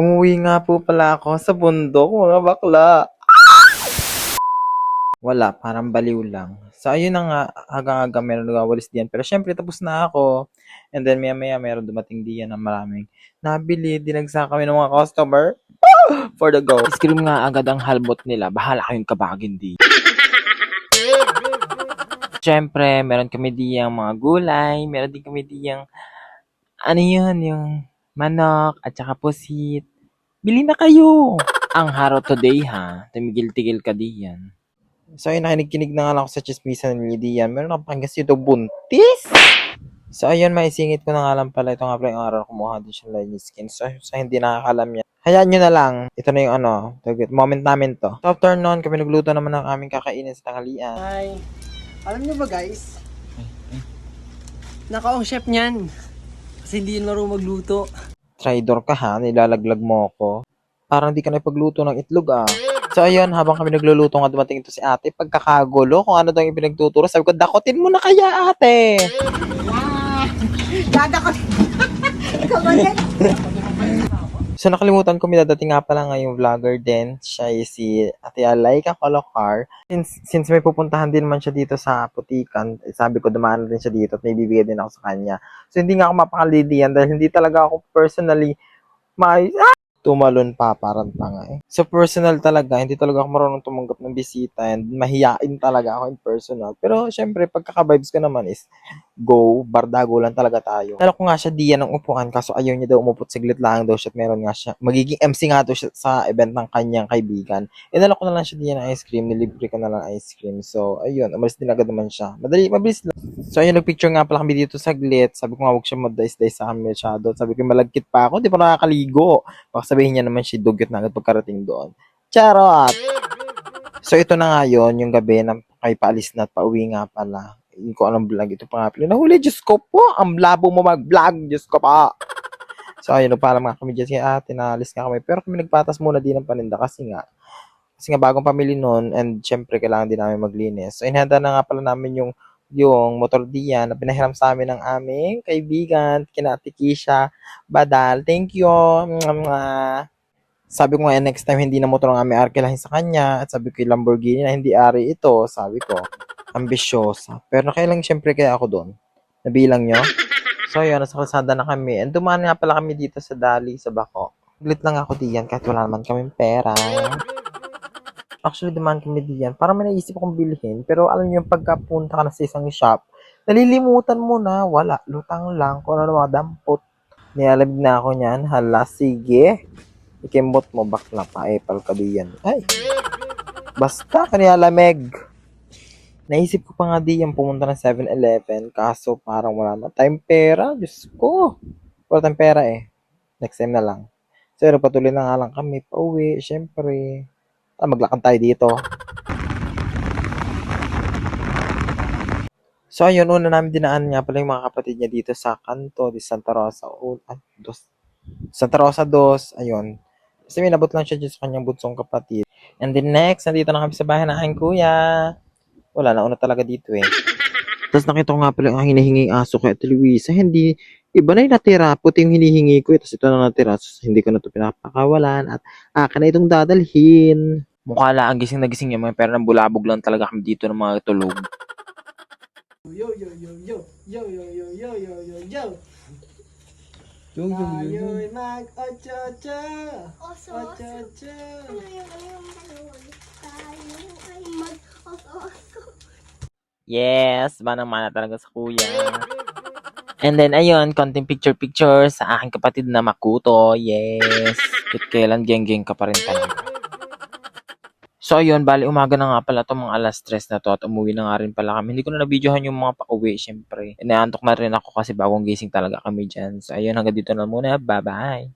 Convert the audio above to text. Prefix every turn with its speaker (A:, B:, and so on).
A: Umuwi nga po pala ako sa bundok, mga bakla. Wala, parang baliw lang. So, ayun na nga, hanggang-aga meron nagawalis diyan. Pero syempre, tapos na ako. And then, maya-maya, meron dumating diyan na maraming nabili. Dinagsa kami ng mga customer for the go. Scream nga agad ang halbot nila. Bahala kayong kabagin di. Syempre, meron kami diyang mga gulay. Meron din kami diyang, ano yun, yung manok at saka pusit. Bili na kayo! Ang haro today ha. Tumigil-tigil ka diyan. So ayun, nakinig-kinig na nga lang ako sa chismisan ni Dian. Meron akong panggas dito buntis! So ayun, maisingit ko na nga lang pala. Ito nga pala yung araw kumuha din siya line skin. So hindi nakakalam niya. Hayaan nyo na lang. Ito na yung moment namin to. So after nun, kami nagluto naman ng aming kakainin sa tanghalian.
B: Hi! Alam nyo ba guys? Naka-ang chef niyan. Kasi hindi yun marunong magluto.
A: Traidor ka ha, nilalaglag mo ako. Parang di ka na ipagluto ng itlog ah. So ayun, habang kami nagluluto nga dumating ito si ate, pagkakagulo kung ano daw yung pinagtuturo. Sabi ko, dakotin mo na kaya ate!
B: Dadakot! Ikaw ba yan?
A: So nakalimutan ko, may dadating nga pala nga yung vlogger din. Siya is si Ate Alaika Colokar. Since may pupuntahan din man siya dito sa Putikan, sabi ko dumaan din siya dito at may bibigyan din ako sa kanya. So hindi nga ako mapakalidian dahil hindi talaga ako personally tumalon pa, parang tanga eh. So personal talaga, hindi talaga ako marunong tumanggap ng bisita and mahiyain talaga ako in personal. Pero syempre, pagkaka-vibes ko naman is go, bardago lang talaga tayo. Nalo ko nga siya diyan ng upuan kaso ayaw niya daw umupot, siglit lang daw siya at meron nga siya. Magiging MC nga daw siya sa event ng kanyang kaibigan. Inalo ko na lang siya diyan ng ice cream, nilibre ko na lang ice cream. So ayun, umalis din agad naman siya. Mabilis lang. So ayun, nagpicture nga pala kami dito saglit. Sabi ko nga huwag siya mag-dice-dice sa kami masyado. Sabi ko malagkit pa ako, di pa nakakaligo. Baka sabihin niya naman siya dugyot na agad pagkarating doon. Charot! So ito na nga yun, yung gabi na kay paalis na at pauwi nga pala. Hindi ko anong vlog ito pa nga pala. Nahuli, Diyos ko po! Ang labo mo mag-vlog! Diyos ko pa! So ayun, paalam nga kami dyan si ate, naalis nga kami. Pero kami nagpatas muna din ng paninda kasi nga bagong pamili noon and syempre kailangan din namin maglinis. So inihanda na nga pala namin yung motor diyan na pinahiram sa amin ng aming kaibigan, kina Ate Kisha Badal. Thank you! Mwah! Sabi ko nga next time hindi na motor ang aming arkilahin sa kanya at sabi ko yung Lamborghini na hindi ari ito, sabi ko. Ambisyosa. Pero nakailang syempre kaya ako doon. Nabilang nyo? So yun, nasa kalsada na kami. And dumaan nga pala kami dito sa Dali, sa Bako. Saglit lang ako diyan kahit wala naman kaming pera. Actually, dumaan kami diyan. Parang may naisip akong bilhin. Pero alam niyo, pagkapunta ka na sa isang shop, nalilimutan mo na. Wala, lutang lang. Kung ano mga dampot. Nialamig na ako niyan. Hala, sige. Ikimbot mo, bakla pa. Epal ka diyan. Ay. Basta, kanialamig. Naisip ko pa nga diyan pumunta ng 7-Eleven. Kaso parang wala na tayong pera. Diyos ko. Wala tayong pera eh. Next time na lang. So, patuloy na nga lang kami. Pauwi, syempre. Maglakad tayo dito. So, ayun, una namin dinaan nga pala yung mga kapatid niya dito sa kanto di Santa Rosa. Santa Rosa 2, ayun. Kasi may nabot lang siya dyan sa kanyang bunsong kapatid. And then next, nandito na kami sa bahay ng aking kuya. Wala, nauna talaga dito eh. Tapos nakita ko nga pala yung hinihingi aso kay Ate Luisa. Hindi, iba na yung natira. Puti yung hinihingi ko. Tapos ito na natira. So, hindi ko na ito pinapakawalan. At akin na itong dadalhin. Mukha lang, gising na gising yung mga pero nang bulabog lang talaga kami dito ng mga tulog.
B: Yo yo yo yo yo yo yo yo yo yo yo. Tayo'y mag-ocho-cho. Ocho-cho.
A: Yes, manang-mana talaga sa kuya. And then, ayun, konting picture-picture sa aking kapatid na Makuto. Yes. Kailan geng-geng ka pa rin talaga. So, ayun, bali umaga na nga pala itong mga alas 3 na to at umuwi na nga rin pala kami. Hindi ko na nabidyohan yung mga pauwi, syempre. Inaantok na rin ako kasi bagong gising talaga kami dyan. So, ayun, hanggang dito na muna. Bye-bye!